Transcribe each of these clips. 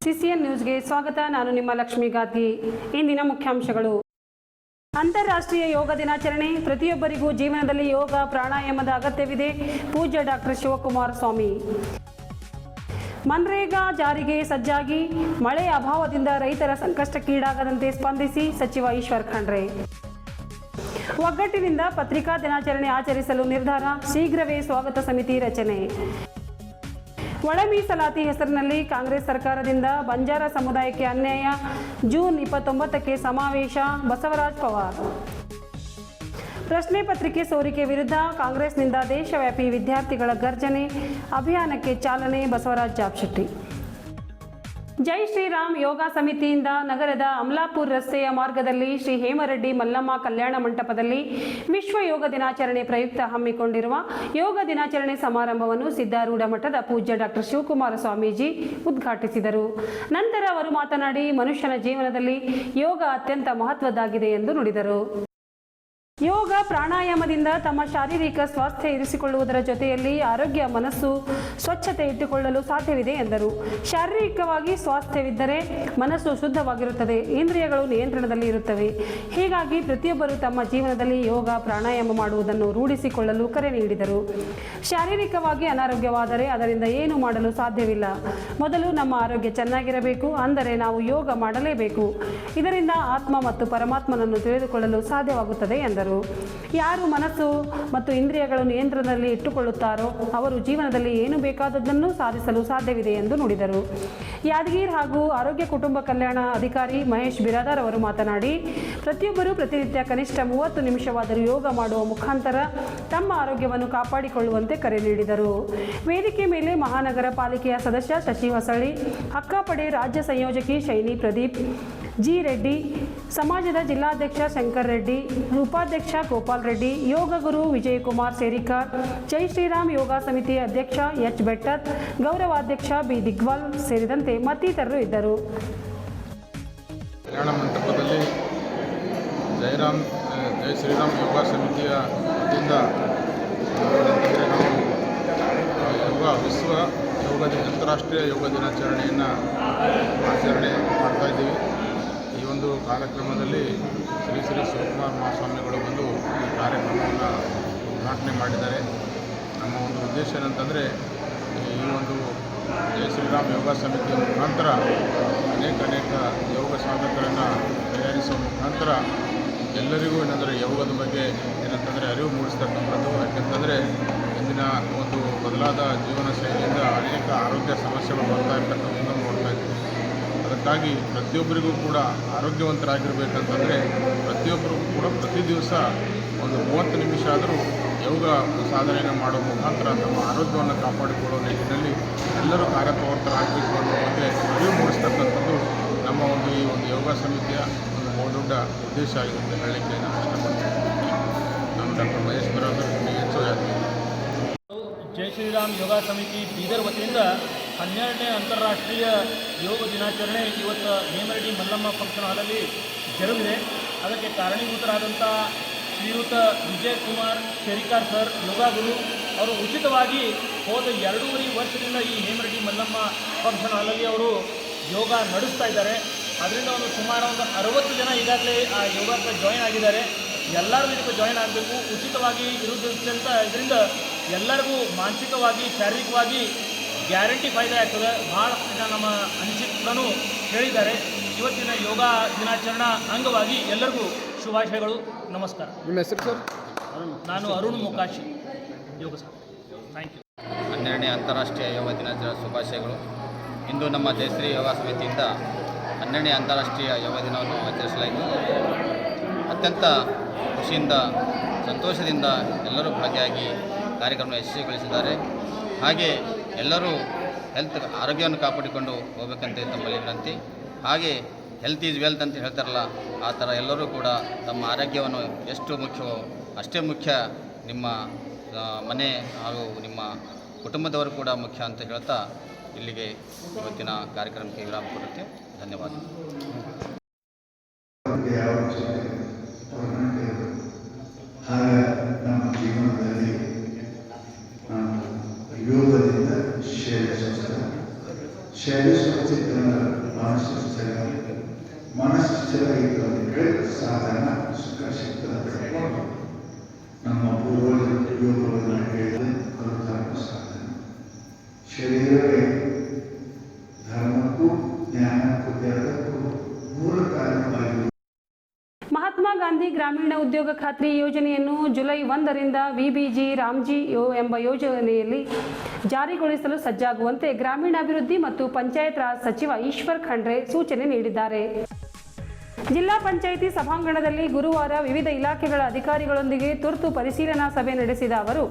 CCN ನ್ಯೂಸ್ಗೆ ಸ್ವಾಗತ. ನಾನು ನಿಮ್ಮ ಲಕ್ಷ್ಮೀ ಗಾದ್ಗಿ. ಇಂದಿನ ಮುಖ್ಯಾಂಶಗಳು: ಅಂತಾರಾಷ್ಟ್ರೀಯ ಯೋಗ ದಿನಾಚರಣೆ. ಪ್ರತಿಯೊಬ್ಬರಿಗೂ ಜೀವನದಲ್ಲಿ ಯೋಗ ಪ್ರಾಣಾಯಾಮದ ಅಗತ್ಯವಿದೆ. ಪೂಜ್ಯ ಡಾಕ್ಟರ್ ಶಿವಕುಮಾರ ಸ್ವಾಮಿ. ಮನ್ರೇಗಾ ಜಾರಿಗೆ ಸಜ್ಜಾಗಿ, ಮಳೆ ಅಭಾವದಿಂದ ರೈತರ ಸಂಕಷ್ಟಕ್ಕೀಡಾಗದಂತೆ ಸ್ಪಂದಿಸಿ ಸಚಿವ ಈಶ್ವರ್ ಖಂಡ್ರೆ. ಒಗ್ಗಟ್ಟಿನಿಂದ ಪತ್ರಿಕಾ ದಿನಾಚರಣೆ ಆಚರಿಸಲು ನಿರ್ಧಾರ, ಶೀಘ್ರವೇ ಸ್ವಾಗತ ಸಮಿತಿ ರಚನೆ. ಒಳ ಮೀಸಲಾತಿ ಹೆಸರಿನಲ್ಲಿ ಕಾಂಗ್ರೆಸ್ ಸರ್ಕಾರದಿಂದ ಬಂಜಾರ ಸಮುದಾಯಕ್ಕೆ ಅನ್ಯಾಯ, ಜೂನ್ 29ಕ್ಕೆ ಸಮಾವೇಶ, ಬಸವರಾಜ ಪವಾರ್. ಪ್ರಶ್ನೆ ಪತ್ರಿಕೆ ಸೋರಿಕೆ ವಿರುದ್ಧ ಕಾಂಗ್ರೆಸ್ನಿಂದ ದೇಶವ್ಯಾಪಿ ವಿದ್ಯಾರ್ಥಿಗಳ ಗರ್ಜನೆ, ಅಭಿಯಾನಕ್ಕೆ ಚಾಲನೆ, ಬಸವರಾಜ ಜಾಬಶೆಟ್ಟಿ. ಜೈ ಶ್ರೀರಾಮ್ ಯೋಗ ಸಮಿತಿಯಿಂದ ನಗರದ ಅಮಲಾಪುರ ರಸ್ತೆಯ ಮಾರ್ಗದಲ್ಲಿ ಶ್ರೀ ಹೇಮರೆಡ್ಡಿ ಮಲ್ಲಮ್ಮ ಕಲ್ಯಾಣ ಮಂಟಪದಲ್ಲಿ ವಿಶ್ವ ಯೋಗ ದಿನಾಚರಣೆ ಪ್ರಯುಕ್ತ ಹಮ್ಮಿಕೊಂಡಿರುವ ಯೋಗ ದಿನಾಚರಣೆ ಸಮಾರಂಭವನ್ನು ಸಿದ್ಧಾರೂಢ ಮಠದ ಪೂಜ್ಯ ಡಾಕ್ಟರ್ ಶಿವಕುಮಾರ ಸ್ವಾಮೀಜಿ ಉದ್ಘಾಟಿಸಿದರು. ನಂತರ ಅವರು ಮಾತನಾಡಿ, ಮನುಷ್ಯನ ಜೀವನದಲ್ಲಿ ಯೋಗ ಅತ್ಯಂತ ಮಹತ್ವದ್ದಾಗಿದೆ ಎಂದು ನುಡಿದರು. ಯೋಗ ಪ್ರಾಣಾಯಾಮದಿಂದ ತಮ್ಮ ಶಾರೀರಿಕ ಸ್ವಾಸ್ಥ್ಯ ಇರಿಸಿಕೊಳ್ಳುವುದರ ಜೊತೆಯಲ್ಲಿ ಆರೋಗ್ಯ, ಮನಸ್ಸು ಸ್ವಚ್ಛತೆ ಇಟ್ಟುಕೊಳ್ಳಲು ಸಾಧ್ಯವಿದೆ ಎಂದರು. ಶಾರೀರಿಕವಾಗಿ ಸ್ವಾಸ್ಥ್ಯವಿದ್ದರೆ ಮನಸ್ಸು ಶುದ್ಧವಾಗಿರುತ್ತದೆ, ಇಂದ್ರಿಯಗಳು ನಿಯಂತ್ರಣದಲ್ಲಿ ಇರುತ್ತವೆ. ಹೀಗಾಗಿ ಪ್ರತಿಯೊಬ್ಬರು ತಮ್ಮ ಜೀವನದಲ್ಲಿ ಯೋಗ ಪ್ರಾಣಾಯಾಮ ಮಾಡುವುದನ್ನು ರೂಢಿಸಿಕೊಳ್ಳಲು ಕರೆ ನೀಡಿದರು. ಶಾರೀರಿಕವಾಗಿ ಅನಾರೋಗ್ಯವಾದರೆ ಅದರಿಂದ ಏನು ಮಾಡಲು ಸಾಧ್ಯವಿಲ್ಲ. ಮೊದಲು ನಮ್ಮ ಆರೋಗ್ಯ ಚೆನ್ನಾಗಿರಬೇಕು, ಅಂದರೆ ನಾವು ಯೋಗ ಮಾಡಲೇಬೇಕು. ಇದರಿಂದ ಆತ್ಮ ಮತ್ತು ಪರಮಾತ್ಮನನ್ನು ತಿಳಿದುಕೊಳ್ಳಲು ಸಾಧ್ಯವಾಗುತ್ತದೆ ಎಂದರು. ಯಾರು ಮನಸ್ಸು ಮತ್ತು ಇಂದ್ರಿಯಗಳು ನಿಯಂತ್ರಣದಲ್ಲಿ ಇಟ್ಟುಕೊಳ್ಳುತ್ತಾರೋ ಅವರು ಜೀವನದಲ್ಲಿ ಏನು ಬೇಕಾದದ್ದನ್ನು ಸಾಧಿಸಲು ಸಾಧ್ಯವಿದೆ ಎಂದು ನುಡಿದರು. ಯಾದಗಿರಿ ಹಾಗೂ ಆರೋಗ್ಯ ಕುಟುಂಬ ಕಲ್ಯಾಣ ಅಧಿಕಾರಿ ಮಹೇಶ್ ಬಿರಾದಾರ್ ಅವರು ಮಾತನಾಡಿ, ಪ್ರತಿಯೊಬ್ಬರೂ ಪ್ರತಿನಿತ್ಯ ಕನಿಷ್ಠ 30 ನಿಮಿಷವಾದರೂ ಯೋಗ ಮಾಡುವ ಮುಖಾಂತರ ತಮ್ಮ ಆರೋಗ್ಯವನ್ನು ಕಾಪಾಡಿಕೊಳ್ಳುವಂತೆ ಕರೆ ನೀಡಿದರು. ವೇದಿಕೆ ಮೇಲೆ ಮಹಾನಗರ ಪಾಲಿಕೆಯ ಸದಸ್ಯ ಶಶಿ ಹೊಸಳ್ಳಿ, ಅಕ್ಕಾಪಡೆ ರಾಜ್ಯ ಸಂಯೋಜಕಿ ಶೈನಿ ಪ್ರದೀಪ್ ಜಿ ರೆಡ್ಡಿ, ಸಮಾಜದ ಜಿಲ್ಲಾಧ್ಯಕ್ಷ ಶಂಕರ್ ರೆಡ್ಡಿ, ಉಪಾಧ್ಯಕ್ಷ ಗೋಪಾಲ್ ರೆಡ್ಡಿ, ಯೋಗ ಗುರು ವಿಜಯಕುಮಾರ್ ಸೇರಿಕಾರ್, ಜೈ ಶ್ರೀರಾಮ್ ಯೋಗ ಸಮಿತಿ ಅಧ್ಯಕ್ಷ ಎಚ್ ಬೆಟ್ಟತ್, ಗೌರವಾಧ್ಯಕ್ಷ ಬಿ ದಿಗ್ವಾಲ್ ಸೇರಿದಂತೆ ಮತ್ತಿತರರು ಇದ್ದರು. ಕಲ್ಯಾಣ ಮಂಟಪದಲ್ಲಿ ಜೈ ಶ್ರೀರಾಮ್ ಯೋಗ ಸಮಿತಿಯ ವತಿಯಿಂದ ನಾವು ವಿಶ್ವ ಅಂತಾರಾಷ್ಟ್ರೀಯ ಯೋಗ ದಿನಾಚರಣೆಯನ್ನು ಆಚರಣೆ ಮಾಡ್ತಾಯಿದ್ದೀವಿ. ಈ ಒಂದು ಕಾರ್ಯಕ್ರಮದಲ್ಲಿ ಶ್ರೀ ಶಿವಕುಮಾರ ಮಹಾಸ್ವಾಮಿಗಳು ಬಂದು ಈ ಕಾರ್ಯಕ್ರಮವನ್ನು ಉದ್ಘಾಟನೆ ಮಾಡಿದ್ದಾರೆ. ನಮ್ಮ ಒಂದು ಉದ್ದೇಶ ಏನಂತಂದರೆ, ಈ ಒಂದು ಜೈ ಶ್ರೀರಾಮ್ ಯೋಗ ಸಮಿತಿಯ ಮುಖಾಂತರ ಅನೇಕ ಯೋಗ ಸಾಧಕರನ್ನು ತಯಾರಿಸುವ ಮುಖಾಂತರ ಎಲ್ಲರಿಗೂ ಏನಂದರೆ ಯೋಗದ ಬಗ್ಗೆ ಏನಂತಂದರೆ ಅರಿವು ಮೂಡಿಸ್ತಕ್ಕಂಥದ್ದು. ಯಾಕೆಂತಂದರೆ ಇಂದಿನ ಒಂದು ಬದಲಾದ ಜೀವನ ಶೈಲಿಯಿಂದ ಅನೇಕ ಆರೋಗ್ಯ ಸಮಸ್ಯೆಗಳು ಬರ್ತಾ ಇರ್ತಕ್ಕಂಥದ್ದನ್ನು ನೋಡ್ತಾ ಇದ್ದೀವಿ. ಅದಕ್ಕಾಗಿ ಪ್ರತಿಯೊಬ್ಬರಿಗೂ ಕೂಡ ಆರೋಗ್ಯವಂತರಾಗಿರಬೇಕಂತಂದರೆ ಪ್ರತಿಯೊಬ್ಬರಿಗೂ ಕೂಡ ಪ್ರತಿ ದಿವಸ ಒಂದು 30 ನಿಮಿಷ ಆದರೂ ಯೋಗ ಸಾಧನೆಯನ್ನು ಮಾಡುವ ಮುಖಾಂತರ ತಮ್ಮ ಆರೋಗ್ಯವನ್ನು ಕಾಪಾಡಿಕೊಳ್ಳುವ ನಿಟ್ಟಿನಲ್ಲಿ ಎಲ್ಲರೂ ಕಾರ್ಯಪ್ರವರ್ತರಾಗಬೇಕು ಅನ್ನೋ ಬಗ್ಗೆ ಅರಿವು ಮೂಡಿಸ್ತಕ್ಕಂಥದ್ದು ನಮ್ಮ ಈ ಒಂದು ಯೋಗ ಸಮಿತಿಯ ಒಂದು ಬಹುದೊಡ್ಡ ಉದ್ದೇಶ ಆಗಿದೆ ಹೇಳಲಿಕ್ಕೆ ನಾನು ಇಷ್ಟಪಡ್ತೀನಿ. ನಾನು ಡಾಕ್ಟರ್ ಮಹೇಶ್ ಬಿರಾದಾರ್, ಯಾದಗಿರಿ. ಜೈ ಶ್ರೀರಾಮ್ ಯೋಗ ಸಮಿತಿ ಬೀದರ್ ವತಿಯಿಂದ 12ನೇ ಅಂತಾರಾಷ್ಟ್ರೀಯ ಯೋಗ ದಿನಾಚರಣೆ ಇವತ್ತು ಹೇಮರೆಡ್ಡಿ ಮಲ್ಲಮ್ಮ ಫಂಕ್ಷನ್ ಹಾಲಲ್ಲಿ ಜರುಗಿದೆ. ಅದಕ್ಕೆ ಕಾರಣೀಭೂತರಾದಂಥ ಶ್ರೀಯುತ ವಿಜಯಕುಮಾರ್ ಶೇರಿಕಾರ್ ಸರ್, ಯೋಗ ಗುರು ಅವರು ಉಚಿತವಾಗಿ ಹೋದ 2.5 ವರ್ಷದಿಂದ ಈ ಹೇಮರೆಡ್ಡಿ ಮಲ್ಲಮ್ಮ ಫಂಕ್ಷನ್ ಹಾಲಲ್ಲಿ ಅವರು ಯೋಗ ನಡೆಸ್ತಾ ಇದ್ದಾರೆ. ಅದರಿಂದ ಸುಮಾರು 60 ಜನ ಈಗಾಗಲೇ ಆ ಯೋಗಕ್ಕೆ ಜಾಯಿನ್ ಆಗಿದ್ದಾರೆ. ಎಲ್ಲರೂ ಇದಕ್ಕೆ ಜಾಯಿನ್ ಆಗಬೇಕು, ಉಚಿತವಾಗಿ ಇರುವುದರಿಂದ ಇದರಿಂದ ಎಲ್ಲರಿಗೂ ಮಾನಸಿಕವಾಗಿ ಶಾರೀರಿಕವಾಗಿ ಗ್ಯಾರಂಟಿ ಫಾಯ್ದೆ ಆಗ್ತದೆ. ಭಾಳ ನಮ್ಮ ಅನಿಸಿಕೆಗಳನ್ನು ಹೇಳಿದ್ದಾರೆ. ಇವತ್ತಿನ ಯೋಗ ದಿನಾಚರಣಾ ಅಂಗವಾಗಿ ಎಲ್ಲರಿಗೂ ಶುಭಾಶಯಗಳು. ನಮಸ್ಕಾರ. ನಿಮ್ಮ ಹೆಸರು ಸರ್? ನಾನು Arun Mukashi, yoga sir. Thank you. 12ನೇ ಅಂತಾರಾಷ್ಟ್ರೀಯ ಯೋಗ ದಿನಾಚರಣೆ ಶುಭಾಶಯಗಳು. ಇಂದು ನಮ್ಮ ಜಯಶ್ರೀ ಯೋಗ ಸಮಿತಿಯಿಂದ 12ನೇ ಅಂತಾರಾಷ್ಟ್ರೀಯ ಯೋಗ ದಿನವನ್ನು ಆಚರಿಸಲಾಯಿತು. ಅತ್ಯಂತ ಖುಷಿಯಿಂದ ಸಂತೋಷದಿಂದ ಎಲ್ಲರೂ ಭಾಗಿಯಾಗಿ ಕಾರ್ಯಕ್ರಮ ಯಶಸ್ವಿಗೊಳಿಸಿದ್ದಾರೆ. ಹಾಗೆ ಎಲ್ಲರೂ ಆರೋಗ್ಯವನ್ನು ಕಾಪಾಡಿಕೊಂಡು ಹೋಗಬೇಕಂತ ತಮ್ಮಲ್ಲಿ ವಿನಂತಿ. ಹಾಗೆ ಹೆಲ್ತ್ ಈಸ್ ವೆಲ್ತ್ ಅಂತ ಹೇಳ್ತಾರಲ್ಲ, ಆ ಥರ ಎಲ್ಲರೂ ಕೂಡ ತಮ್ಮ ಆರೋಗ್ಯವನ್ನು ಎಷ್ಟು ಮುಖ್ಯವೋ ಅಷ್ಟೇ ಮುಖ್ಯ ನಿಮ್ಮ ಮನೆ ಹಾಗೂ ನಿಮ್ಮ ಕುಟುಂಬದವರು ಕೂಡ ಮುಖ್ಯ ಅಂತ ಹೇಳ್ತಾ ಇಲ್ಲಿಗೆ ಇವತ್ತಿನ ಕಾರ್ಯಕ್ರಮಕ್ಕೆ ವಿರಾಮ ಕೊಡುತ್ತೆ. ಧನ್ಯವಾದ. ನಮ್ಮ ಜೀವನದಲ್ಲಿ ಯೋಗದಿಂದ ಶರೀರ ಮನಸ್ಸು ಸ್ಥಿರವಾಗಿತ್ತು ಅಂತ ಹೇಳಿದ್ರೆ ಸಾಧನ ಸುಖ ಸಿಗ್ತದೆ ಅಂತ ಹೇಳ್ಕೊಂಡು ನಮ್ಮ ಪೂರ್ವಜರು ಯೋಗವನ್ನು ಹೇಳಿದ ಕರುಧರ್ಮ ಸಾಧನ. ಶರೀರವೇ ಧರ್ಮಕ್ಕೂ ಜ್ಞಾನಕ್ಕೂ ಎರಡಕ್ಕೂ ಮೂಲ ಕಾರಣವಾಗಿ. ಮಹಾತ್ಮ ಗಾಂಧಿ ಗ್ರಾಮೀಣ ಉದ್ಯೋಗ ಖಾತ್ರಿ ಯೋಜನೆಯನ್ನು ಜುಲೈ 1ರಿಂದ ವಿಬಿಜಿ ರಾಮ್ಜಿ ಎಂಬ ಯೋಜನೆಯಲ್ಲಿ ಜಾರಿಗೊಳಿಸಲು ಸಜ್ಜಾಗುವಂತೆ ಗ್ರಾಮೀಣಾಭಿವೃದ್ಧಿ ಮತ್ತು ಪಂಚಾಯತ್ ರಾಜ್ ಸಚಿವ ಈಶ್ವರ್ ಖಂಡ್ರೆ ಸೂಚನೆ ನೀಡಿದ್ದಾರೆ. ಜಿಲ್ಲಾ ಪಂಚಾಯಿತಿ ಸಭಾಂಗಣದಲ್ಲಿ ಗುರುವಾರ ವಿವಿಧ ಇಲಾಖೆಗಳ ಅಧಿಕಾರಿಗಳೊಂದಿಗೆ ತುರ್ತು ಪರಿಶೀಲನಾ ಸಭೆ ನಡೆಸಿದ ಅವರು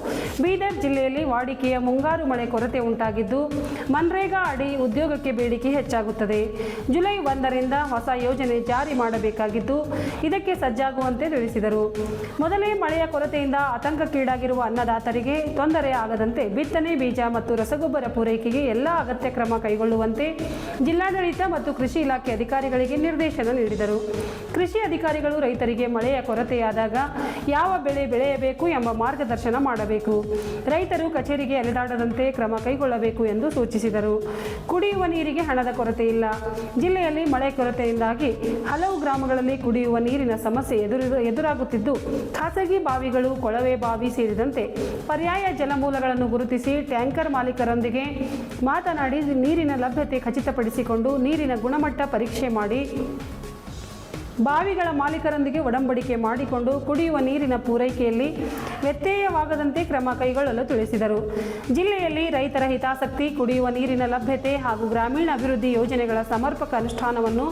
ಬೀದರ್ ಜಿಲ್ಲೆಯಲ್ಲಿ ವಾಡಿಕೆಯ ಮುಂಗಾರು ಮಳೆ ಕೊರತೆ ಉಂಟಾಗಿದ್ದು ಮನ್ರೇಗಾ ಅಡಿ ಉದ್ಯೋಗಕ್ಕೆ ಬೇಡಿಕೆ ಹೆಚ್ಚಾಗುತ್ತದೆ. ಜುಲೈ 1ರಿಂದ ಹೊಸ ಯೋಜನೆ ಜಾರಿ ಮಾಡಬೇಕಾಗಿದ್ದು ಇದಕ್ಕೆ ಸಜ್ಜಾಗುವಂತೆ ತಿಳಿಸಿದರು. ಮೊದಲೇ ಮಳೆಯ ಕೊರತೆಯಿಂದ ಆತಂಕಕ್ಕೀಡಾಗಿರುವ ಅನ್ನದಾತರಿಗೆ ತೊಂದರೆ ಆಗದಂತೆ ಬಿತ್ತನೆ ಬೀಜ ಮತ್ತು ರಸಗೊಬ್ಬರ ಪೂರೈಕೆಗೆ ಎಲ್ಲ ಅಗತ್ಯ ಕ್ರಮ ಕೈಗೊಳ್ಳುವಂತೆ ಜಿಲ್ಲಾಡಳಿತ ಮತ್ತು ಕೃಷಿ ಇಲಾಖೆ ಅಧಿಕಾರಿಗಳಿಗೆ ನಿರ್ದೇಶನ ನೀಡಿದರು. ಕೃಷಿ ಅಧಿಕಾರಿಗಳು ರೈತರಿಗೆ ಮಳೆಯ ಕೊರತೆಯಾದಾಗ ಯಾವ ಬೆಳೆ ಬೆಳೆಯಬೇಕು ಎಂಬ ಮಾರ್ಗದರ್ಶನ ಮಾಡಬೇಕು. ರೈತರು ಕಚೇರಿಗೆ ಅಲೆದಾಡದಂತೆ ಕ್ರಮ ಕೈಗೊಳ್ಳಬೇಕು ಎಂದು ಸೂಚಿಸಿದರು. ಕುಡಿಯುವ ನೀರಿಗೆ ಹಣದ ಕೊರತೆ ಇಲ್ಲ. ಜಿಲ್ಲೆಯಲ್ಲಿ ಮಳೆ ಕೊರತೆಯಿಂದಾಗಿ ಹಲವು ಗ್ರಾಮಗಳಲ್ಲಿ ಕುಡಿಯುವ ನೀರಿನ ಸಮಸ್ಯೆ ಎದುರಾಗುತ್ತಿದ್ದು ಖಾಸಗಿ ಬಾವಿಗಳು, ಕೊಳವೆ ಬಾವಿ ಸೇರಿದಂತೆ ಪರ್ಯಾಯ ಜಲಮೂಲಗಳನ್ನು ಗುರುತಿಸಿ ಟ್ಯಾಂಕರ್ ಮಾಲೀಕರೊಂದಿಗೆ ಮಾತನಾಡಿ ನೀರಿನ ಲಭ್ಯತೆ ಖಚಿತಪಡಿಸಿಕೊಂಡು ನೀರಿನ ಗುಣಮಟ್ಟ ಪರೀಕ್ಷೆ ಮಾಡಿ ಬಾವಿಗಳ ಮಾಲೀಕರೊಂದಿಗೆ ಒಡಂಬಡಿಕೆ ಮಾಡಿಕೊಂಡು ಕುಡಿಯುವ ನೀರಿನ ಪೂರೈಕೆಯಲ್ಲಿ ವ್ಯತ್ಯಯವಾಗದಂತೆ ಕ್ರಮ ಕೈಗೊಳ್ಳಲು ತಿಳಿಸಿದರು. ಜಿಲ್ಲೆಯಲ್ಲಿ ರೈತರ ಹಿತಾಸಕ್ತಿ, ಕುಡಿಯುವ ನೀರಿನ ಲಭ್ಯತೆ ಹಾಗೂ ಗ್ರಾಮೀಣ ಅಭಿವೃದ್ಧಿ ಯೋಜನೆಗಳ ಸಮರ್ಪಕ ಅನುಷ್ಠಾನವನ್ನು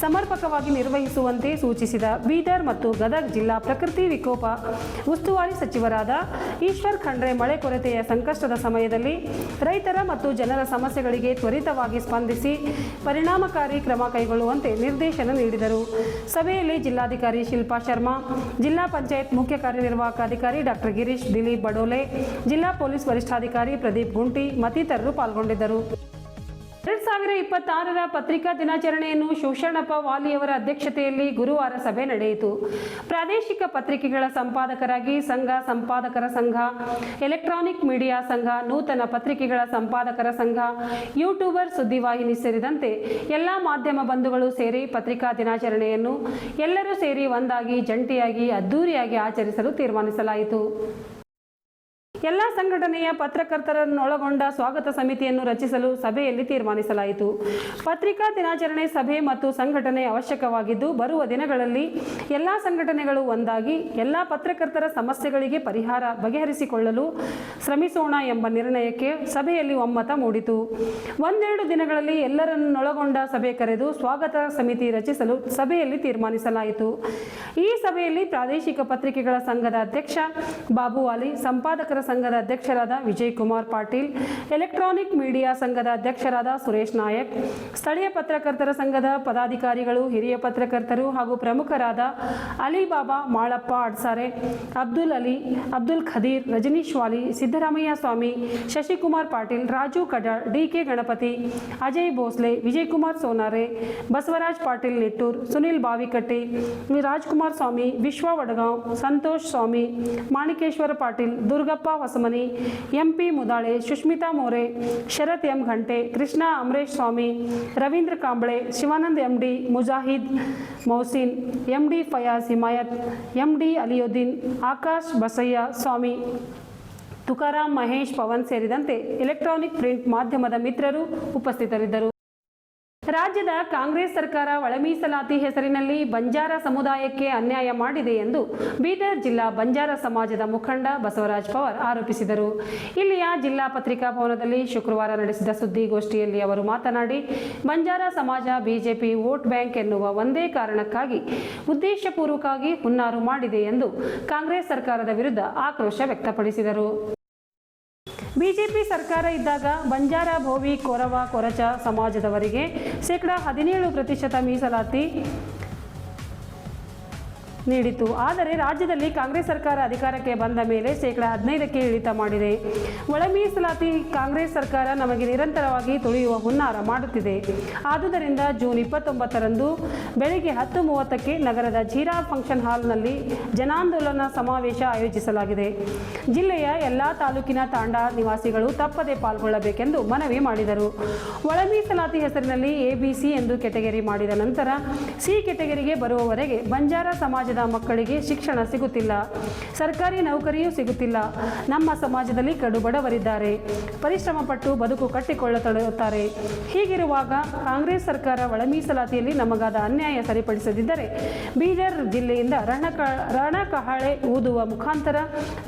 ಸಮರ್ಪಕವಾಗಿ ನಿರ್ವಹಿಸುವಂತೆ ಸೂಚಿಸಿದ ಬೀದರ್ ಮತ್ತು ಗದಗ ಜಿಲ್ಲಾ ಪ್ರಕೃತಿ ವಿಕೋಪ ಉಸ್ತುವಾರಿ ಸಚಿವರಾದ ಈಶ್ವರ್ ಖಂಡ್ರೆ ಮಳೆ ಕೊರತೆಯ ಸಂಕಷ್ಟದ ಸಮಯದಲ್ಲಿ ರೈತರ ಮತ್ತು ಜನರ ಸಮಸ್ಯೆಗಳಿಗೆ ತ್ವರಿತವಾಗಿ ಸ್ಪಂದಿಸಿ ಪರಿಣಾಮಕಾರಿ ಕ್ರಮ ಕೈಗೊಳ್ಳುವಂತೆ ನಿರ್ದೇಶನ ನೀಡಿದರು. ಸಭೆಯಲ್ಲಿ ಜಿಲ್ಲಾಧಿಕಾರಿ ಶಿಲ್ಪಾ ಶರ್ಮಾ, ಜಿಲ್ಲಾ ಪಂಚಾಯತ್ ಮುಖ್ಯ ಕಾರ್ಯನಿರ್ವಾಹಕ ಅಧಿಕಾರಿ ಡಾಕ್ಟರ್ ಗಿರೀಶ್ ದಿಲೀಪ್ ಬಡೋಲೆ, ಜಿಲ್ಲಾ ಪೊಲೀಸ್ ವರಿಷ್ಠಾಧಿಕಾರಿ ಪ್ರದೀಪ್ ಗುಂಟಿ ಮತ್ತಿತರರು ಪಾಲ್ಗೊಂಡಿದ್ದರು. 2026ರ ಪತ್ರಿಕಾ ದಿನಾಚರಣೆಯನ್ನು ಶಿವಶರಣಪ್ಪ ವಾಲಿಯವರ ಅಧ್ಯಕ್ಷತೆಯಲ್ಲಿ ಗುರುವಾರ ಸಭೆ ನಡೆಯಿತು. ಪ್ರಾದೇಶಿಕ ಪತ್ರಿಕೆಗಳ ಸಂಪಾದಕರಾಗಿ ಸಂಪಾದಕರ ಸಂಘ, ಎಲೆಕ್ಟ್ರಾನಿಕ್ ಮೀಡಿಯಾ ಸಂಘ, ನೂತನ ಪತ್ರಿಕೆಗಳ ಸಂಪಾದಕರ ಸಂಘ, ಯೂಟ್ಯೂಬರ್ ಸುದ್ದಿವಾಹಿನಿ ಸೇರಿದಂತೆ ಎಲ್ಲ ಮಾಧ್ಯಮ ಬಂಧುಗಳು ಸೇರಿ ಪತ್ರಿಕಾ ದಿನಾಚರಣೆಯನ್ನು ಎಲ್ಲರೂ ಸೇರಿ ಒಂದಾಗಿ ಜಂಟಿಯಾಗಿ ಅದ್ದೂರಿಯಾಗಿ ಆಚರಿಸಲು ತೀರ್ಮಾನಿಸಲಾಯಿತು. ಎಲ್ಲ ಸಂಘಟನೆಯ ಪತ್ರಕರ್ತರನ್ನೊಳಗೊಂಡ ಸ್ವಾಗತ ಸಮಿತಿಯನ್ನು ರಚಿಸಲು ಸಭೆಯಲ್ಲಿ ತೀರ್ಮಾನಿಸಲಾಯಿತು. ಪತ್ರಿಕಾ ದಿನಾಚರಣೆ ಸಭೆ ಮತ್ತು ಸಂಘಟನೆ ಅವಶ್ಯಕವಾಗಿದ್ದು ಬರುವ ದಿನಗಳಲ್ಲಿ ಎಲ್ಲ ಸಂಘಟನೆಗಳು ಒಂದಾಗಿ ಎಲ್ಲ ಪತ್ರಕರ್ತರ ಸಮಸ್ಯೆಗಳಿಗೆ ಬಗೆಹರಿಸಿಕೊಳ್ಳಲು ಶ್ರಮಿಸೋಣ ಎಂಬ ನಿರ್ಣಯಕ್ಕೆ ಸಭೆಯಲ್ಲಿ ಒಮ್ಮತ ಮೂಡಿತು. ಒಂದೆರಡು ದಿನಗಳಲ್ಲಿ ಎಲ್ಲರನ್ನೊಳಗೊಂಡ ಸಭೆ ಕರೆದು ಸ್ವಾಗತ ಸಮಿತಿ ರಚಿಸಲು ಸಭೆಯಲ್ಲಿ ತೀರ್ಮಾನಿಸಲಾಯಿತು. ಈ ಸಭೆಯಲ್ಲಿ ಪ್ರಾದೇಶಿಕ ಪತ್ರಿಕೆಗಳ ಸಂಘದ ಅಧ್ಯಕ್ಷ ಬಾಬುವಾಲಿ, ಸಂಪಾದಕರ ಸಂಘದ ಅಧ್ಯಕ್ಷರಾದ ವಿಜಯ್ ಕುಮಾರ್ ಪಾಟೀಲ್, ಎಲೆಕ್ಟ್ರಾನಿಕ್ ಮೀಡಿಯಾ ಸಂಘದ ಅಧ್ಯಕ್ಷರಾದ ಸುರೇಶ್ ನಾಯಕ್, ಸ್ಥಳೀಯ ಪತ್ರಕರ್ತರ ಸಂಘದ ಪದಾಧಿಕಾರಿಗಳು, ಹಿರಿಯ ಪತ್ರಕರ್ತರು ಹಾಗೂ ಪ್ರಮುಖರಾದ Alibaba, Malappa Adsare, Abdul Ali, Abdul Khadeer, Rajneesh Wali, Siddaramaiah Swamy, Shashikumar Patil, Raju Kadal, DK Ganapati, Ajay Bhosle, Vijaykumar Sonare, Basavaraj Patil Nittur, Sunil Bavikatti, Rajkumar Swamy, Vishwa Vadgaon, Santosh Swamy, Manikeshwar Patil, Durgappa Hosamani, MP Mudale, Sushmita More, Sharath M Ghante, Krishna Amaresh Swamy, Ravindra Kamble, Shivanand MD, Mujahid Mohsin, MD Fayaz Himayat, MD Aliyuddin, Akash Basayya Swamy, Tukaram Mahesh Pavan ಸೇರಿದಂತೆ ಎಲೆಕ್ಟ್ರಾನಿಕ್ ಪ್ರಿಂಟ್ ಮಾಧ್ಯಮದ ಮಿತ್ರರು ಉಪಸ್ಥಿತರಿದ್ದರು. ರಾಜ್ಯದ ಕಾಂಗ್ರೆಸ್ ಸರ್ಕಾರ ಒಳ ಮೀಸಲಾತಿ ಹೆಸರಿನಲ್ಲಿ ಬಂಜಾರ ಸಮುದಾಯಕ್ಕೆ ಅನ್ಯಾಯ ಮಾಡಿದೆ ಎಂದು ಬೀದರ್ ಜಿಲ್ಲಾ ಬಂಜಾರ ಸಮಾಜದ ಮುಖಂಡ ಬಸವರಾಜ್ ಪವಾರ್ ಆರೋಪಿಸಿದರು. ಇಲ್ಲಿಯ ಜಿಲ್ಲಾ ಪತ್ರಿಕಾ ಭವನದಲ್ಲಿ ಶುಕ್ರವಾರ ನಡೆಸಿದ ಸುದ್ದಿಗೋಷ್ಠಿಯಲ್ಲಿ ಅವರು ಮಾತನಾಡಿ, ಬಂಜಾರ ಸಮಾಜ ಬಿಜೆಪಿ ವೋಟ್ ಬ್ಯಾಂಕ್ ಎನ್ನುವ ಒಂದೇ ಕಾರಣಕ್ಕಾಗಿ ಉದ್ದೇಶಪೂರ್ವಕವಾಗಿ ಹುನ್ನಾರು ಮಾಡಿದೆ ಎಂದು ಕಾಂಗ್ರೆಸ್ ಸರ್ಕಾರದ ವಿರುದ್ಧ ಆಕ್ರೋಶ ವ್ಯಕ್ತಪಡಿಸಿದರು. ಬಿಜೆಪಿ ಸರ್ಕಾರ ಇದ್ದಾಗ ಬಂಜಾರ, ಭೋವಿ, ಕೊರವ, ಕೊರಚ ಸಮಾಜದವರಿಗೆ 17% ಮೀಸಲಾತಿ ನೀಡಿತು. ಆದರೆ ರಾಜ್ಯದಲ್ಲಿ ಕಾಂಗ್ರೆಸ್ ಸರ್ಕಾರ ಅಧಿಕಾರಕ್ಕೆ ಬಂದ ಮೇಲೆ ಶೇಕಡಾ 15ಕ್ಕೆ ಇಳಿತ ಮಾಡಿದೆ. ಒಳ ಮೀಸಲಾತಿ ಕಾಂಗ್ರೆಸ್ ಸರ್ಕಾರ ನಮಗೆ ನಿರಂತರವಾಗಿ ತುಳಿಯುವ ಹುನ್ನಾರ ಮಾಡುತ್ತಿದೆ. ಆದುದರಿಂದ ಜೂನ್ 29ರಂದು ಬೆಳಿಗ್ಗೆ 10:30ಕ್ಕೆ ನಗರದ ಜೀರಾ ಫಂಕ್ಷನ್ ಹಾಲ್ನಲ್ಲಿ ಜನಾಂದೋಲನ ಸಮಾವೇಶ ಆಯೋಜಿಸಲಾಗಿದೆ. ಜಿಲ್ಲೆಯ ಎಲ್ಲ ತಾಲೂಕಿನ ತಾಂಡಾ ನಿವಾಸಿಗಳು ತಪ್ಪದೆ ಪಾಲ್ಗೊಳ್ಳಬೇಕೆಂದು ಮನವಿ ಮಾಡಿದರು. ಒಳ ಮೀಸಲಾತಿ ಹೆಸರಿನಲ್ಲಿ ABC ಎಂದು ಕೆಟಗರಿ ಮಾಡಿದ ನಂತರ C ಕೆಟಗರಿಗೆ ಬರುವವರೆಗೆ ಬಂಜಾರ ಸಮಾಜದ ಮಕ್ಕಳಿಗೆ ಶಿಕ್ಷಣ ಸಿಗುತ್ತಿಲ್ಲ, ಸರ್ಕಾರಿ ನೌಕರಿಯೂ ಸಿಗುತ್ತಿಲ್ಲ. ನಮ್ಮ ಸಮಾಜದಲ್ಲಿ ಕಡು ಬಡವರಿದ್ದಾರೆ, ಪರಿಶ್ರಮ ಪಟ್ಟು ಬದುಕು ಕಟ್ಟಿಕೊಳ್ಳುತ್ತಾರೆ. ಹೀಗಿರುವಾಗ ಕಾಂಗ್ರೆಸ್ ಸರ್ಕಾರ ಒಳ ಮೀಸಲಾತಿಯಲ್ಲಿ ನಮಗಾದ ಅನ್ಯಾಯ ಸರಿಪಡಿಸದಿದ್ದರೆ ಬೀದರ್ ಜಿಲ್ಲೆಯಿಂದ ರಣಕಹಳೆ ಊದುವ ಮುಖಾಂತರ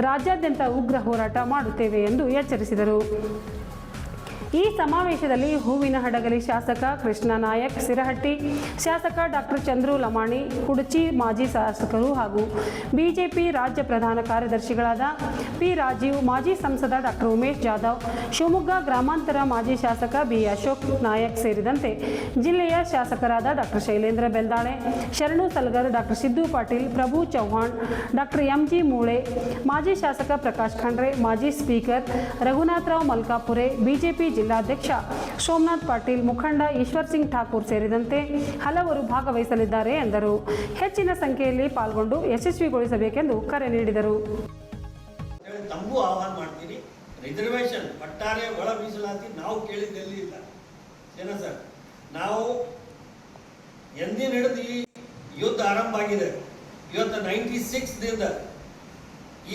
ರಾಜ್ಯಾದ್ಯಂತ ಉಗ್ರ ಹೋರಾಟ ಮಾಡುತ್ತೇವೆ ಎಂದು ಎಚ್ಚರಿಸಿದರು. ಈ ಸಮಾವೇಶದಲ್ಲಿ ಹೂವಿನ ಹಡಗಲಿ ಶಾಸಕ ಕೃಷ್ಣ ನಾಯಕ್ ಸಿರಹಟ್ಟಿ, ಶಾಸಕ ಡಾಕ್ಟರ್ ಚಂದ್ರು ಲಮಾಣಿ, ಕುಡಚಿ ಮಾಜಿ ಶಾಸಕರು ಹಾಗೂ ಬಿಜೆಪಿ ರಾಜ್ಯ ಪ್ರಧಾನ ಕಾರ್ಯದರ್ಶಿಗಳಾದ ಪಿ ರಾಜೀವ್, ಮಾಜಿ ಸಂಸದ ಡಾಕ್ಟರ್ ಉಮೇಶ್ ಜಾಧವ್, ಶಿವಮೊಗ್ಗ ಗ್ರಾಮಾಂತರ ಮಾಜಿ ಶಾಸಕ ಬಿ ಅಶೋಕ್ ನಾಯಕ್ ಸೇರಿದಂತೆ ಜಿಲ್ಲೆಯ ಶಾಸಕರಾದ ಡಾಕ್ಟರ್ ಶೈಲೇಂದ್ರ ಬೆಲ್ದಾಳೆ, ಶರಣು Salgar, doctor Siddu Patil, Prabhu Chauhan, doctor MG ಮೂಳೆ, ಮಾಜಿ ಶಾಸಕ ಪ್ರಕಾಶ್ ಖಂಡ್ರೆ, ಮಾಜಿ ಸ್ಪೀಕರ್ ರಘುನಾಥರಾವ್ ಮಲ್ಕಾಪುರೆ, ಬಿಜೆಪಿ ಜಿಲ್ಲಾಧ್ಯಕ್ಷ ಸೋಮನಾಥ್ ಪಾಟೀಲ್, ಮುಖಂಡ ಈಶ್ವರ್ ಸಿಂಗ್ ಠಾಕೂರ್ ಸೇರಿದಂತೆ ಹಲವರು ಭಾಗವಹಿಸಲಿದ್ದಾರೆ ಎಂದರು. ಹೆಚ್ಚಿನ ಸಂಖ್ಯೆಯಲ್ಲಿ ಪಾಲ್ಗೊಂಡು ಯಶಸ್ವಿಗೊಳಿಸಬೇಕೆಂದು ಕರೆ ನೀಡಿದರು. ತಮಗೂ ಆಹ್ವಾನ ಮಾಡ್ತೀನಿ. ರಿಸರ್ವೇಷನ್ ಒಟ್ಟಾರೆ ಒಳ ಮೀಸಲಾತಿ ನಾವು ಕೇಳಿದ್ದೆಲ್ಲಿ ಇಲ್ಲ ಏನ ಸರ್. ನಾವು ಎಂದಿನ ಹಿಡಿದು ಈ ಯುದ್ಧ ಆರಂಭ ಆಗಿದೆ. ಇವತ್ತು 96ದಿಂದ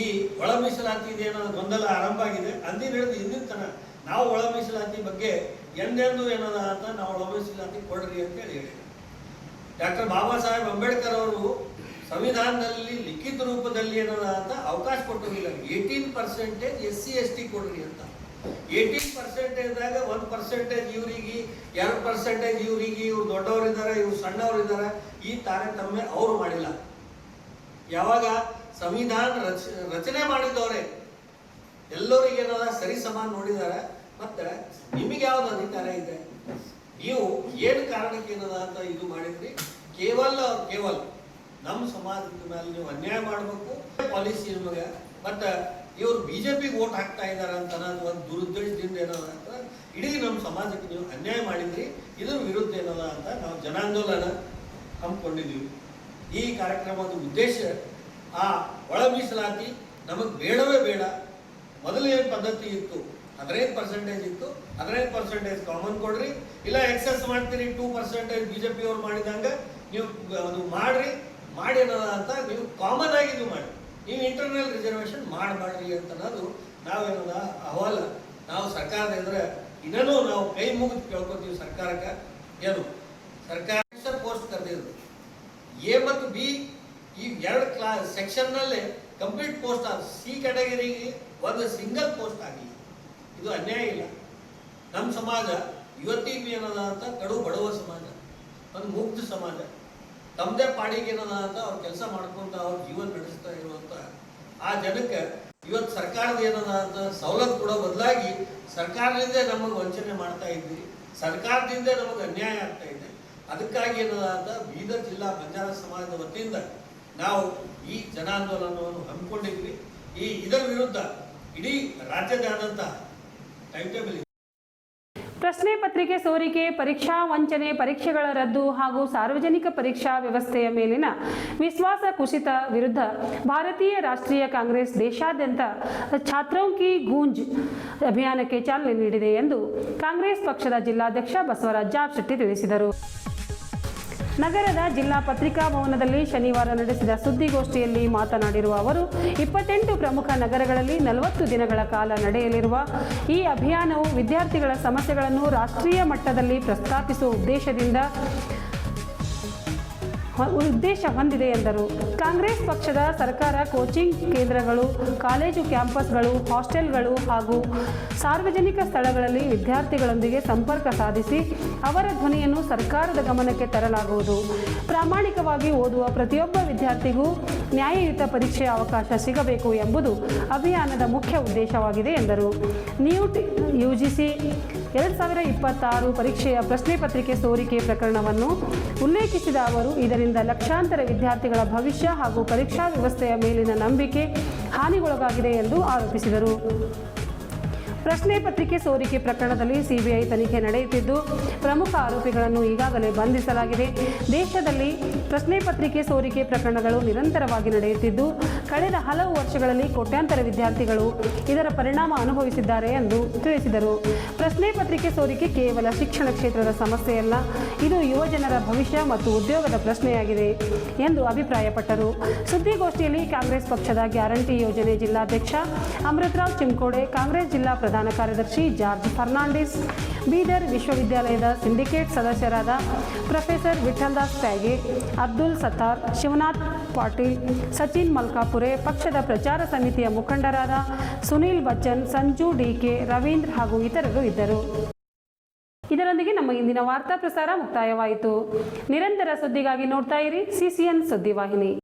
ಈ ಒಳ ಮೀಸಲಾತಿ ಇದೇನೋ ಗೊಂದಲ ಆರಂಭ ಆಗಿದೆ. ಅಂದಿನ ಹಿಡಿದು ಇಂದಿನ ತನಕ ನಾವು ಒಳ ಮೀಸಲಾತಿ ಬಗ್ಗೆ ಎಂದೆಂದು ಏನದ ಅಂತ ನಾವು ಒಳ ಮೀಸಲಾತಿ ಕೊಡ್ರಿ ಅಂತ ಹೇಳಿ ಡಾಕ್ಟರ್ ಬಾಬಾ ಸಾಹೇಬ್ ಅಂಬೇಡ್ಕರ್ ಅವರು ಸಂವಿಧಾನದಲ್ಲಿ ಲಿಖಿತ ರೂಪದಲ್ಲಿ ಏನದ ಅಂತ ಅವಕಾಶ ಕೊಟ್ಟಿಲ್ಲ. 18% SC ST ಕೊಡ್ರಿ ಅಂತ. 18%ದಾಗ 1% ಇವರಿಗೆ, 2% ಇವರಿಗೆ, ಇವ್ರು ದೊಡ್ಡವರಿದ್ದಾರೆ, ಇವ್ರು ಸಣ್ಣವರಿದ್ದಾರೆ, ಈ ತಾರತಮ್ಯ ಅವರು ಮಾಡಿಲ್ಲ. ಯಾವಾಗ ಸಂವಿಧಾನ ರಚನೆ ಮಾಡಿದವರೇ ಎಲ್ಲರಿಗೆ ಏನದ ಸರಿ ಸಮಾನ ನೋಡಿದ್ದಾರೆ. ಮತ್ತೆ ನಿಮಗೆ ಯಾವ್ದು ಅಧಿಕಾರ ಇದೆ? ನೀವು ಏನು ಕಾರಣಕ್ಕೆ ಏನದ ಅಂತ ಇದು ಮಾಡಿದ್ರಿ? ಕೇವಲ ನಮ್ಮ ಸಮಾಜದ ಮೇಲೆ ನೀವು ಅನ್ಯಾಯ ಮಾಡಬೇಕು ಪಾಲಿಸಿ ನಿಮಗೆ. ಮತ್ತೆ ಇವರು BJPಗೆ ವೋಟ್ ಹಾಕ್ತಾ ಇದ್ದಾರೆ ಅಂತ ಒಂದು ದುರುದ್ದೇಶದಿಂದ ಏನದ ಅಂತ ಇಡೀ ನಮ್ಮ ಸಮಾಜಕ್ಕೆ ನೀವು ಅನ್ಯಾಯ ಮಾಡಿದ್ರಿ. ಇದ್ರ ವಿರುದ್ಧ ಏನದ ಅಂತ ನಾವು ಜನಾಂದೋಲನ ಹಮ್ಮಿಕೊಂಡಿದ್ದೀವಿ. ಈ ಕಾರ್ಯಕ್ರಮದ ಉದ್ದೇಶ ಆ ಒಳ ಮೀಸಲಾತಿ ನಮಗೆ ಬೇಡವೇ ಬೇಡ. ಮೊದಲೇನು ಪದ್ಧತಿ ಇತ್ತು 15% ಇತ್ತು, 15% ಕಾಮನ್ ಕೊಡ್ರಿ, ಇಲ್ಲ ಎಕ್ಸೆಸ್ ಮಾಡ್ತೀರಿ 2% BJP ಅವ್ರು ಮಾಡಿದಂಗೆ ನೀವು ಅದು ಮಾಡಿ ಏನದ ಅಂತ ನೀವು ಕಾಮನ್ ಆಗಿ ನೀವು ಮಾಡಿ, ನೀವು ಇಂಟರ್ನಲ್ ರಿಸರ್ವೇಷನ್ ಮಾಡಬೇಡ್ರಿ ಅಂತ ಅನ್ನೋದು ನಾವೇನದ ಅಹವಾಲ ನಾವು ಸರ್ಕಾರದ ಎದುರು ಇನ್ನೂ ನಾವು ಕೈ ಮುಗಿದು ಕೇಳ್ಕೊತೀವಿ ಸರ್ಕಾರಕ್ಕೆ. ಏನು ಸರ್ಕಾರ ಪೋಸ್ಟ್ ಕರೆದಿದ್ರು A ಮತ್ತು B ಈ 2 ಸೆಕ್ಷನ್ನಲ್ಲೇ ಕಂಪ್ಲೀಟ್ ಪೋಸ್ಟ್ ಆದ. C ಕ್ಯಾಟಗರಿಗೆ ಒಂದು ಸಿಂಗಲ್ ಪೋಸ್ಟ್ ಆಗಲಿ. ಇದು ಅನ್ಯಾಯ ಇಲ್ಲ. ನಮ್ಮ ಸಮಾಜ ಇವತ್ತಿಗೂ ಏನದ ಅಂತ ಕಡು ಬಡವ ಸಮಾಜ, ಒಂದು ಮುಗ್ಧ ಸಮಾಜ, ತಮ್ಮದೇ ಪಾಡಿಗೆ ಏನದ ಅಂತ ಅವ್ರು ಕೆಲಸ ಮಾಡ್ಕೊಂತ ಅವ್ರ ಜೀವನ ನಡೆಸ್ತಾ ಇರುವಂತ ಆ ಜನಕ್ಕೆ ಇವತ್ತು ಸರ್ಕಾರದ ಏನದ ಅಂತ ಸವಲತ್ತು ಕೊಡೋ ಬದಲಾಗಿ ಸರ್ಕಾರದಿಂದ ನಮಗೆ ವಂಚನೆ ಮಾಡ್ತಾ ಇದ್ವಿ, ಸರ್ಕಾರದಿಂದ ನಮಗೆ ಅನ್ಯಾಯ ಆಗ್ತಾ ಇದೆ. ಅದಕ್ಕಾಗಿ ಏನದ ಅಂತ ಬೀದರ್ ಜಿಲ್ಲಾ ಬಂಜಾರ ಸಮಾಜದ ವತಿಯಿಂದ ನಾವು ಈ ಜನಾಂದೋಲನವನ್ನು ಹಮ್ಮಿಕೊಂಡಿದ್ವಿ. ಇದರ ವಿರುದ್ಧ ಇಡೀ ರಾಜ್ಯದಾದ್ಯಂತ ಟೈಮ್ ಟೇಬಲ್ ಇದೆ. ಪ್ರಶ್ನೆ ಪತ್ರಿಕೆ ಸೋರಿಕೆ, ಪರೀಕ್ಷಾ ವಂಚನೆ, ಪರೀಕ್ಷೆಗಳ ರದ್ದು ಹಾಗೂ ಸಾರ್ವಜನಿಕ ಪರೀಕ್ಷಾ ವ್ಯವಸ್ಥೆಯ ಮೇಲಿನ ವಿಶ್ವಾಸ ಕುಸಿತ ವಿರುದ್ಧ ಭಾರತೀಯ ರಾಷ್ಟ್ರೀಯ ಕಾಂಗ್ರೆಸ್ ದೇಶಾದ್ಯಂತ ಛಾತ್ರೋಂ ಕಿ ಗೂಂಜ್ ಅಭಿಯಾನಕ್ಕೆ ಚಾಲನೆ ನೀಡಿದೆ ಎಂದು ಕಾಂಗ್ರೆಸ್ ಪಕ್ಷದ ಜಿಲ್ಲಾಧ್ಯಕ್ಷ ಬಸವರಾಜ ಜಾಬಶೆಟ್ಟಿ ತಿಳಿಸಿದರು. ನಗರದ ಜಿಲ್ಲಾ ಪತ್ರಿಕಾ ಭವನದಲ್ಲಿ ಶನಿವಾರ ನಡೆಸಿದ ಸುದ್ದಿಗೋಷ್ಠಿಯಲ್ಲಿ ಮಾತನಾಡಿರುವ ಅವರು 28 ಪ್ರಮುಖ ನಗರಗಳಲ್ಲಿ 40 ದಿನಗಳ ಕಾಲ ನಡೆಯಲಿರುವ ಈ ಅಭಿಯಾನವು ವಿದ್ಯಾರ್ಥಿಗಳ ಸಮಸ್ಯೆಗಳನ್ನು ರಾಷ್ಟ್ರೀಯ ಮಟ್ಟದಲ್ಲಿ ಪ್ರಸ್ತಾಪಿಸುವ ಉದ್ದೇಶ ಹೊಂದಿದೆ ಎಂದರು. ಕಾಂಗ್ರೆಸ್ ಪಕ್ಷದ ಸರ್ಕಾರ ಕೋಚಿಂಗ್ ಕೇಂದ್ರಗಳು, ಕಾಲೇಜು ಕ್ಯಾಂಪಸ್ಗಳು, ಹಾಸ್ಟೆಲ್ಗಳು ಹಾಗೂ ಸಾರ್ವಜನಿಕ ಸ್ಥಳಗಳಲ್ಲಿ ವಿದ್ಯಾರ್ಥಿಗಳೊಂದಿಗೆ ಸಂಪರ್ಕ ಸಾಧಿಸಿ ಅವರ ಧ್ವನಿಯನ್ನು ಸರ್ಕಾರದ ಗಮನಕ್ಕೆ ತರಲಾಗುವುದು. ಪ್ರಾಮಾಣಿಕವಾಗಿ ಓದುವ ಪ್ರತಿಯೊಬ್ಬ ವಿದ್ಯಾರ್ಥಿಗೂ ನ್ಯಾಯಯುತ ಪರೀಕ್ಷೆಯ ಅವಕಾಶ ಸಿಗಬೇಕು ಎಂಬುದು ಅಭಿಯಾನದ ಮುಖ್ಯ ಉದ್ದೇಶವಾಗಿದೆ ಎಂದರು. NEET UGC 2026 ಪರೀಕ್ಷೆಯ ಪ್ರಶ್ನೆ ಪತ್ರಿಕೆ ಸೋರಿಕೆ ಪ್ರಕರಣವನ್ನು ಉಲ್ಲೇಖಿಸಿದ ಅವರು ಇದರಿಂದ ಲಕ್ಷಾಂತರ ವಿದ್ಯಾರ್ಥಿಗಳ ಭವಿಷ್ಯ ಹಾಗೂ ಪರೀಕ್ಷಾ ವ್ಯವಸ್ಥೆಯ ಮೇಲಿನ ನಂಬಿಕೆ ಹಾನಿಗೊಳಗಾಗಿದೆ ಎಂದು ಆರೋಪಿಸಿದರು. ಪ್ರಶ್ನೆ ಪತ್ರಿಕೆ ಸೋರಿಕೆ ಪ್ರಕರಣದಲ್ಲಿ ಸಿಬಿಐ ತನಿಖೆ ನಡೆಯುತ್ತಿದ್ದು ಪ್ರಮುಖ ಆರೋಪಿಗಳನ್ನು ಈಗಾಗಲೇ ಬಂಧಿಸಲಾಗಿದೆ. ದೇಶದಲ್ಲಿ ಪ್ರಶ್ನೆ ಪತ್ರಿಕೆ ಸೋರಿಕೆ ಪ್ರಕರಣಗಳು ನಿರಂತರವಾಗಿ ನಡೆಯುತ್ತಿದ್ದು ಕಳೆದ ಹಲವು ವರ್ಷಗಳಲ್ಲಿ ಕೋಟ್ಯಾಂತರ ವಿದ್ಯಾರ್ಥಿಗಳು ಇದರ ಪರಿಣಾಮ ಅನುಭವಿಸಿದ್ದಾರೆ ಎಂದು ತಿಳಿಸಿದರು. ಪ್ರಶ್ನೆ ಪತ್ರಿಕೆ ಸೋರಿಕೆ ಕೇವಲ ಶಿಕ್ಷಣ ಕ್ಷೇತ್ರದ ಸಮಸ್ಯೆಯಲ್ಲ, ಇದು ಯುವಜನರ ಭವಿಷ್ಯ ಮತ್ತು ಉದ್ಯೋಗದ ಪ್ರಶ್ನೆಯಾಗಿದೆ ಎಂದು ಅಭಿಪ್ರಾಯಪಟ್ಟರು. ಸುದ್ದಿಗೋಷ್ಠಿಯಲ್ಲಿ ಕಾಂಗ್ರೆಸ್ ಪಕ್ಷದ ಗ್ಯಾರಂಟಿ ಯೋಜನೆ ಜಿಲ್ಲಾಧ್ಯಕ್ಷ ಅಮೃತರಾವ್ ಚಿಂಕೋಡೆ, ಕಾಂಗ್ರೆಸ್ ಜಿಲ್ಲಾ ಪ್ರಧಾನ ಕಾರ್ಯದರ್ಶಿ ಜಾರ್ಜ್ ಫರ್ನಾಂಡಿಸ್, ಬೀದರ್ ವಿಶ್ವವಿದ್ಯಾಲಯದ ಸಿಂಡಿಕೇಟ್ ಸದಸ್ಯರಾದ ಪ್ರೊಫೆಸರ್ ವಿಠಲ್ದಾಸ್ ಪ್ಯಾಗೆ, ಅಬ್ದುಲ್ ಸತ್ತಾರ್, ಶಿವನಾಥ್ ಪಾಟೀಲ್, ಸಚಿನ್ ಮಲ್ಕಾಪುರೆ, ಪಕ್ಷದ ಪ್ರಚಾರ ಸಮಿತಿಯ ಮುಖಂಡರಾದ ಸುನೀಲ್ ಬಚ್ಚನ್, ಸಂಜು ಡಿಕೆ, ರವೀಂದ್ರ ಹಾಗೂ ಇತರರು ಇದ್ದರು. ಇದರೊಂದಿಗೆ ನಮ್ಮ ಇಂದಿನ ವಾರ್ತಾ ಪ್ರಸಾರ ಮುಕ್ತಾಯವಾಯಿತು. ನಿರಂತರ ಸುದ್ದಿಗಾಗಿ ನೋಡ್ತಾ ಇರಿ CCN ಸುದ್ದಿವಾಹಿನಿ.